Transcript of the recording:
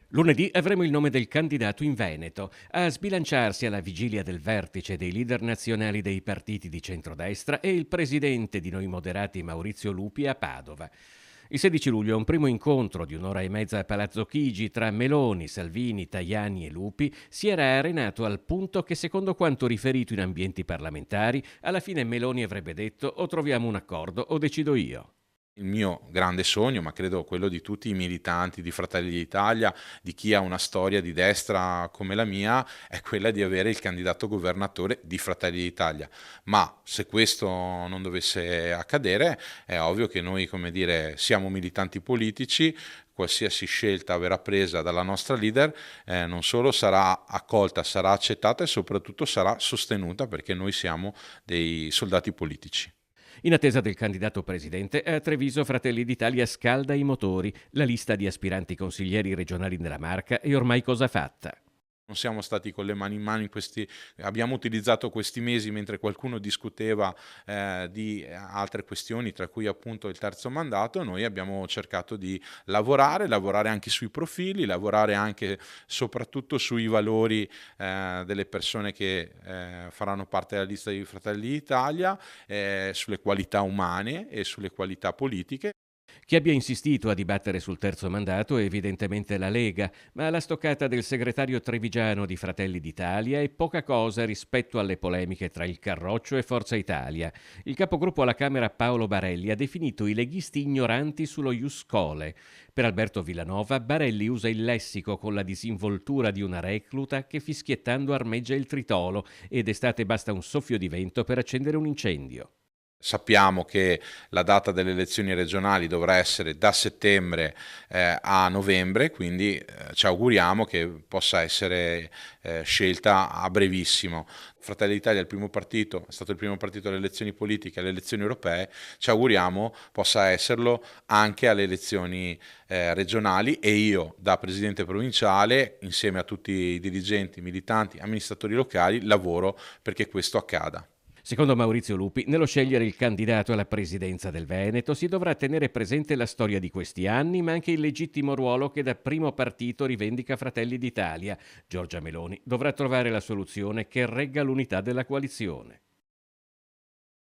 Lunedì avremo il nome del candidato in Veneto. A sbilanciarsi alla vigilia del vertice dei leader nazionali dei partiti di centrodestra e il presidente di Noi Moderati Maurizio Lupi a Padova. Il 16 luglio è un primo incontro di un'ora e mezza a Palazzo Chigi tra Meloni, Salvini, Tajani e Lupi si era arenato al punto che, secondo quanto riferito in ambienti parlamentari, alla fine Meloni avrebbe detto: o troviamo un accordo o decido io. Il mio grande sogno, ma credo quello di tutti i militanti di Fratelli d'Italia, di chi ha una storia di destra come la mia, è quella di avere il candidato governatore di Fratelli d'Italia. Ma se questo non dovesse accadere, è ovvio che noi, come dire, siamo militanti politici, qualsiasi scelta verrà presa dalla nostra leader, non solo sarà accolta, sarà accettata e soprattutto sarà sostenuta perché noi siamo dei soldati politici. In attesa del candidato presidente, a Treviso Fratelli d'Italia scalda i motori. La lista di aspiranti consiglieri regionali nella Marca è ormai cosa fatta. Non siamo stati con le mani in mano in questi, abbiamo utilizzato questi mesi mentre qualcuno discuteva di altre questioni, tra cui appunto il terzo mandato. Noi abbiamo cercato di lavorare anche sui profili, lavorare anche soprattutto sui valori delle persone che faranno parte della lista di Fratelli d'Italia, sulle qualità umane e sulle qualità politiche. Chi abbia insistito a dibattere sul terzo mandato è evidentemente la Lega, ma la stoccata del segretario trevigiano di Fratelli d'Italia è poca cosa rispetto alle polemiche tra il Carroccio e Forza Italia. Il capogruppo alla Camera Paolo Barelli ha definito i leghisti ignoranti sullo ius scholae. Per Alberto Villanova, Barelli usa il lessico con la disinvoltura di una recluta che fischiettando armeggia il tritolo ed estate basta un soffio di vento per accendere un incendio. Sappiamo che la data delle elezioni regionali dovrà essere da settembre a novembre, quindi ci auguriamo che possa essere scelta a brevissimo. Fratelli d'Italia è il primo partito, è stato il primo partito alle elezioni politiche, alle elezioni europee, ci auguriamo possa esserlo anche alle elezioni regionali e io da presidente provinciale, insieme a tutti i dirigenti, militanti, amministratori locali, lavoro perché questo accada. Secondo Maurizio Lupi, nello scegliere il candidato alla presidenza del Veneto si dovrà tenere presente la storia di questi anni, ma anche il legittimo ruolo che da primo partito rivendica Fratelli d'Italia. Giorgia Meloni dovrà trovare la soluzione che regga l'unità della coalizione.